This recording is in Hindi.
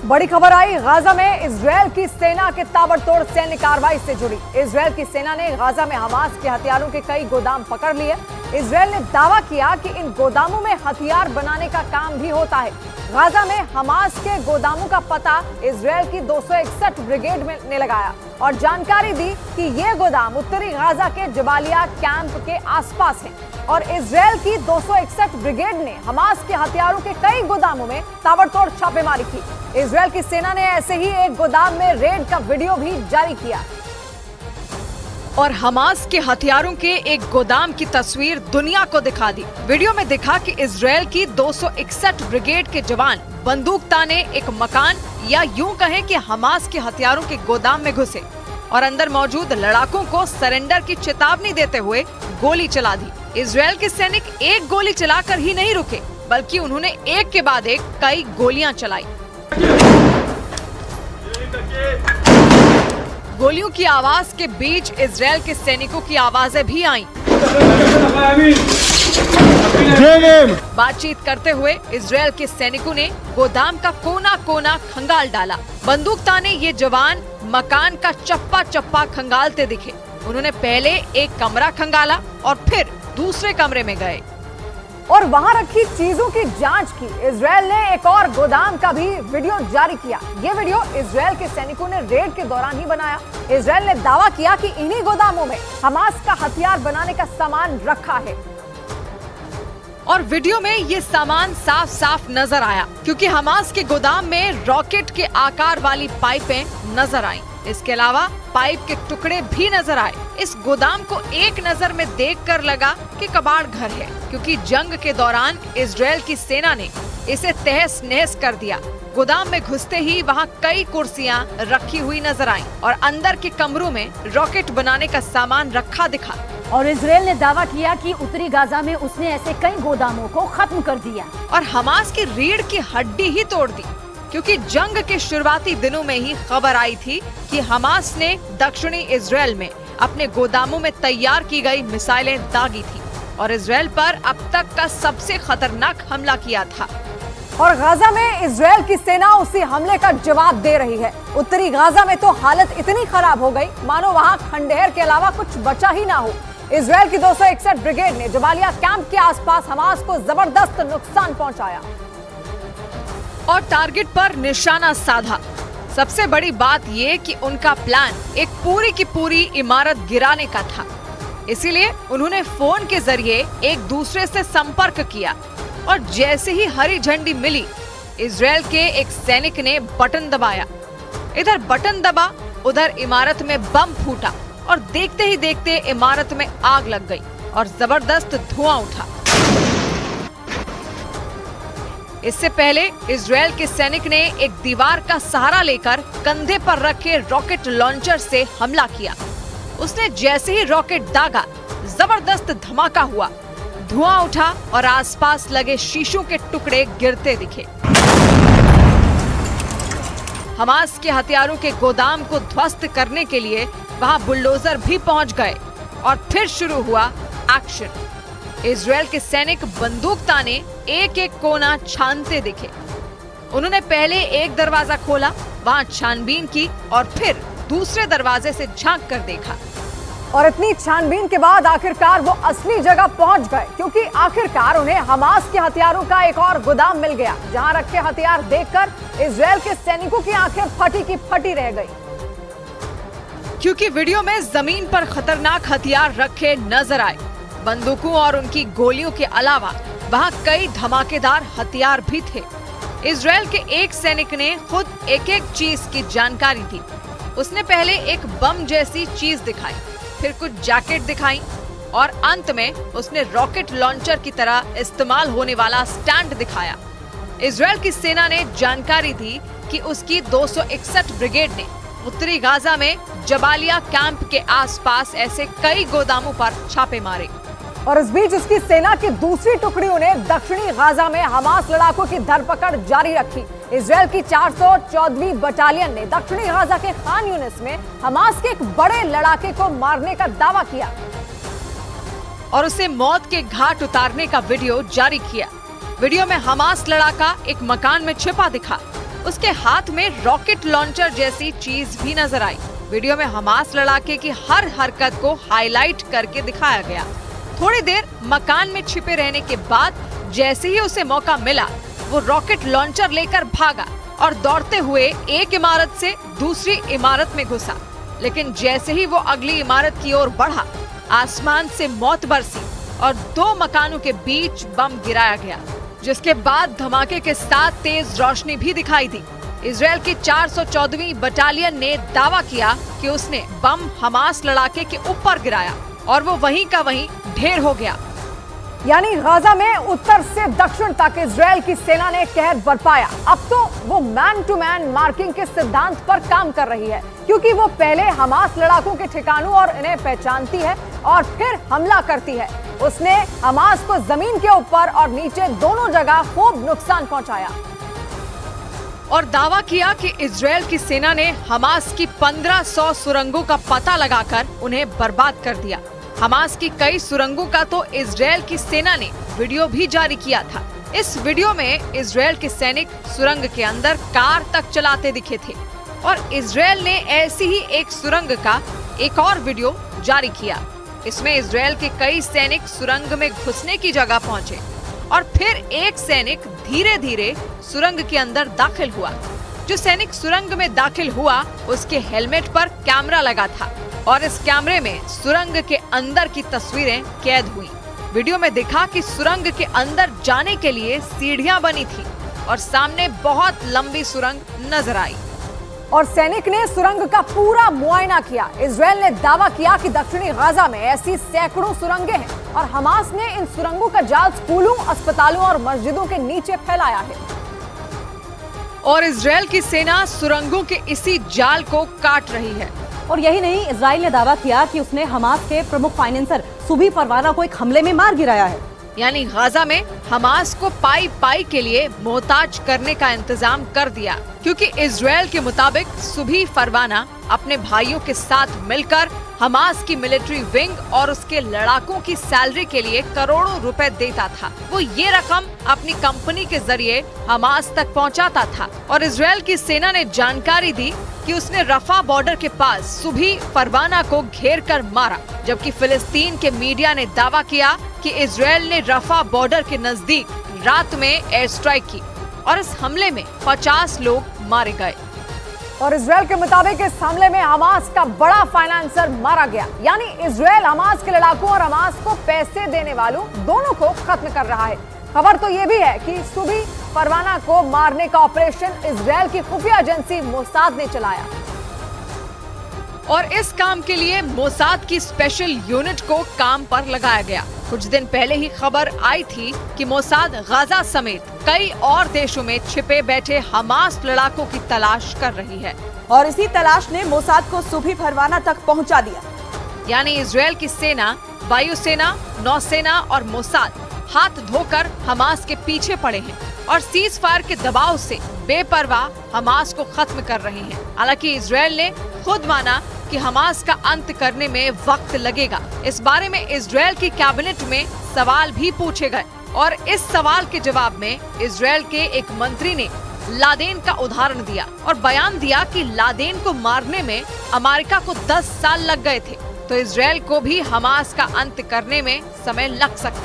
बड़ी खबर आई गाजा में इजरायल की सेना के ताबड़तोड़ सैन्य कार्रवाई से जुड़ी। इजरायल की सेना ने गाजा में हमास के हथियारों के कई गोदाम पकड़ लिए। इजरायल ने दावा किया कि इन गोदामों में हथियार बनाने का काम भी होता है। गाजा में हमास के गोदामों का पता इजरायल की 261 ब्रिगेड ने लगाया और जानकारी दी कि ये गोदाम उत्तरी गाजा के जबालिया कैंप के आसपास हैं और इजरायल की 261 ब्रिगेड ने हमास के हथियारों के कई गोदामों में ताबड़तोड़ छापेमारी की। इजरायल की सेना ने ऐसे ही एक गोदाम में रेड का वीडियो भी जारी किया और हमास के हथियारों के एक गोदाम की तस्वीर दुनिया को दिखा दी। वीडियो में दिखा कि इजरायल की 261 ब्रिगेड के जवान बंदूक ताने एक मकान या यूं कहें कि हमास के हथियारों के गोदाम में घुसे और अंदर मौजूद लड़ाकों को सरेंडर की चेतावनी देते हुए गोली चला दी। इजरायल के सैनिक एक गोली चलाकर ही नहीं रुके, बल्कि उन्होंने एक के बाद एक कई गोलियां चलाई। गोलियों की आवाज के बीच इजरायल के सैनिकों की आवाजें भी आईं। बातचीत करते हुए इजरायल के सैनिकों ने गोदाम का कोना कोना खंगाल डाला। बंदूक ताने ये जवान मकान का चप्पा चप्पा खंगालते दिखे। उन्होंने पहले एक कमरा खंगाला और फिर दूसरे कमरे में गए और वहां रखी चीजों की जांच की। इजरायल ने एक और गोदाम का भी वीडियो जारी किया। ये वीडियो इजरायल के सैनिकों ने रेड के दौरान ही बनाया। इजरायल ने दावा किया कि इन्हीं गोदामों में हमास का हथियार बनाने का सामान रखा है और वीडियो में ये सामान साफ साफ नजर आया क्योंकि हमास के गोदाम में रॉकेट के आकार वाली पाइपें नजर आईं। इसके अलावा पाइप के टुकड़े भी नजर आए। इस गोदाम को एक नजर में देखकर लगा कि कबाड़ घर है, क्योंकि जंग के दौरान इजरायल की सेना ने इसे तहस नहस कर दिया। गोदाम में घुसते ही वहां कई कुर्सियां रखी हुई नजर आईं और अंदर के कमरों में रॉकेट बनाने का सामान रखा दिखा। और इजरायल ने दावा किया कि उत्तरी गाजा में उसने ऐसे कई गोदामों को खत्म कर दिया और हमास की रीढ़ की हड्डी ही तोड़ दी, क्योंकि जंग के शुरुआती दिनों में ही खबर आई थी कि हमास ने दक्षिणी इजरायल में अपने गोदामों में तैयार की गई मिसाइलें दागी थी और इजरायल पर अब तक का सबसे खतरनाक हमला किया था। और गाजा में इजरायल की सेना उसी हमले का जवाब दे रही है। उत्तरी गाजा में तो हालत इतनी खराब हो गई मानो वहां खंडहर के अलावा कुछ बचा ही ना हो। इजरायल की 261 ब्रिगेड ने जबालिया कैंप के आसपास हमास को जबरदस्त नुकसान पहुंचाया और टारगेट पर निशाना साधा। सबसे बड़ी बात ये कि उनका प्लान एक पूरी की पूरी इमारत गिराने का था। इसीलिए उन्होंने फोन के जरिए एक दूसरे से संपर्क किया और जैसे ही हरी झंडी मिली, इजरायल के एक सैनिक ने बटन दबाया। इधर बटन दबा, उधर इमारत में बम फूटा और देखते ही देखते इमारत में आग लग गई और जबरदस्त धुआं उठा। इससे पहले इजरायल के सैनिक ने एक दीवार का सहारा लेकर कंधे पर रखे रॉकेट लॉन्चर से हमला किया। उसने जैसे ही रॉकेट दागा, जबरदस्त धमाका हुआ, धुआं उठा और आसपास लगे शीशों के टुकड़े गिरते दिखे। हमास के हथियारों के गोदाम को ध्वस्त करने के लिए वहां बुलडोजर भी पहुंच गए और फिर शुरू हुआ एक्शन। इजरायल के सैनिक बंदूक ताने एक एक कोना छानते दिखे। उन्होंने पहले एक दरवाजा खोला, वहां छानबीन की और फिर दूसरे दरवाजे से झांक कर देखा और इतनी छानबीन के बाद आखिरकार वो असली जगह पहुंच गए, क्योंकि आखिरकार उन्हें हमास के हथियारों का एक और गोदाम मिल गया, जहां रखे हथियार देखकर इजरायल के सैनिकों की आंखें फटी की फटी रह गई, क्योंकि वीडियो में जमीन पर खतरनाक हथियार रखे नजर आए। बंदूकों और उनकी गोलियों के अलावा वहां कई धमाकेदार हथियार भी थे। इजरायल के एक सैनिक ने खुद एक एक चीज की जानकारी दी। उसने पहले एक बम जैसी चीज दिखाई, फिर कुछ जैकेट दिखाई और अंत में उसने रॉकेट लॉन्चर की तरह इस्तेमाल होने वाला स्टैंड दिखाया। इजरायल की सेना ने जानकारी दी कि उसकी 261 ब्रिगेड ने उत्तरी गाजा में जबालिया कैंप के आसपास ऐसे कई गोदामों पर छापे मारे और इस बीच उसकी सेना की दूसरी टुकड़ियों ने दक्षिणी गाजा में हमास लड़ाकों की धरपकड़ जारी रखी। इजरायल की 414वीं बटालियन ने दक्षिणी गाजा के खान यूनिस में हमास के एक बड़े लड़ाके को मारने का दावा किया और उसे मौत के घाट उतारने का वीडियो जारी किया। वीडियो में हमास लड़ाका एक मकान में छिपा दिखा। उसके हाथ में रॉकेट लॉन्चर जैसी चीज भी नजर आई। वीडियो में हमास लड़ाके की हर हरकत को हाईलाइट करके दिखाया गया। थोड़ी देर मकान में छिपे रहने के बाद जैसे ही उसे मौका मिला, वो रॉकेट लॉन्चर लेकर भागा और दौड़ते हुए एक इमारत से दूसरी इमारत में घुसा। लेकिन जैसे ही वो अगली इमारत की ओर बढ़ा, आसमान से मौत बरसी और 2 मकानों के बीच बम गिराया गया, जिसके बाद धमाके के साथ तेज रोशनी भी दिखाई दी। इजराइल की 414वीं बटालियन ने दावा किया कि उसने बम हमास लड़ाके के ऊपर गिराया और वो वहीं का वहीं ढेर हो गया। यानी गाजा में उत्तर से दक्षिण तक इजराइल की सेना ने कहर बरपाया। अब तो वो मैन टू मैन मार्किंग के सिद्धांत पर काम कर रही है, क्योंकि वो पहले हमास लड़ाकों के ठिकानों और इन्हें पहचानती है और फिर हमला करती है। उसने हमास को जमीन के ऊपर और नीचे दोनों जगह खूब नुकसान पहुंचाया और दावा किया कि इजराइल की सेना ने हमास की 1500 सुरंगों का पता लगाकर उन्हें बर्बाद कर दिया। हमास की कई सुरंगों का तो इजराइल की सेना ने वीडियो भी जारी किया था। इस वीडियो में इजराइल के सैनिक सुरंग के अंदर कार तक चलाते दिखे थे और इजराइल ने ऐसी ही एक सुरंग का एक और वीडियो जारी किया। इसमें इजराइल के कई सैनिक सुरंग में घुसने की जगह पहुंचे और फिर एक सैनिक धीरे धीरे सुरंग के अंदर दाखिल हुआ। जो सैनिक सुरंग में दाखिल हुआ, उसके हेलमेट पर कैमरा लगा था और इस कैमरे में सुरंग के अंदर की तस्वीरें कैद हुई। वीडियो में दिखा कि सुरंग के अंदर जाने के लिए सीढ़ियां बनी थी और सामने बहुत लंबी सुरंग नजर आई और सैनिक ने सुरंग का पूरा मुआयना किया। इजराइल ने दावा किया कि दक्षिणी गाजा में ऐसी सैकड़ों सुरंगें हैं और हमास ने इन सुरंगों का जाल स्कूलों, अस्पतालों और मस्जिदों के नीचे फैलाया है। और इजराइल की सेना सुरंगों के इसी जाल को काट रही है। और यही नहीं, इजराइल ने दावा किया कि उसने हमास के प्रमुख फाइनेंसर सुभी परवाना को एक हमले में मार गिराया है। यानी गाजा में हमास को पाई पाई के लिए मोहताज करने का इंतजाम कर दिया, क्योंकि इजराइल के मुताबिक सुभी परवाना अपने भाइयों के साथ मिलकर हमास की मिलिट्री विंग और उसके लड़ाकों की सैलरी के लिए करोड़ों रुपए देता था। वो ये रकम अपनी कंपनी के जरिए हमास तक पहुंचाता था और इजराइल की सेना ने जानकारी दी कि उसने रफा बॉर्डर के पास सुभी परवाना को घेर कर मारा, जबकि फिलिस्तीन के मीडिया ने दावा किया कि इजराइल ने रफा बॉर्डर के नजदीक रात में एयर स्ट्राइक की और इस हमले में 50 लोग मारे गए। और इजराइल के मुताबिक इस हमले में हमास का बड़ा फाइनेंसर मारा गया। यानी इजराइल हमास के लड़ाकों और हमास को पैसे देने वालों दोनों को खत्म कर रहा है। खबर तो ये भी है कि सुभी परवाना को मारने का ऑपरेशन इजराइल की खुफिया एजेंसी मोसाद ने चलाया और इस काम के लिए मोसाद की स्पेशल यूनिट को काम पर लगाया गया। कुछ दिन पहले ही खबर आई थी कि मोसाद गाजा समेत कई और देशों में छिपे बैठे हमास लड़ाकों की तलाश कर रही है और इसी तलाश ने मोसाद को सुभी परवाना तक पहुंचा दिया। यानी इजराइल की सेना, वायुसेना, नौसेना और मोसाद हाथ धोकर हमास के पीछे पड़े हैं और सीज फायर के दबाव से बेपरवाह हमास को खत्म कर रहे हैं। हालांकि इजराइल ने खुद माना कि हमास का अंत करने में वक्त लगेगा। इस बारे में इजराइल की कैबिनेट में सवाल भी पूछे गए और इस सवाल के जवाब में इजराइल के एक मंत्री ने लादेन का उदाहरण दिया और बयान दिया कि लादेन को मारने में अमेरिका को 10 साल लग गए थे, तो इजराइल को भी हमास का अंत करने में समय लग सकता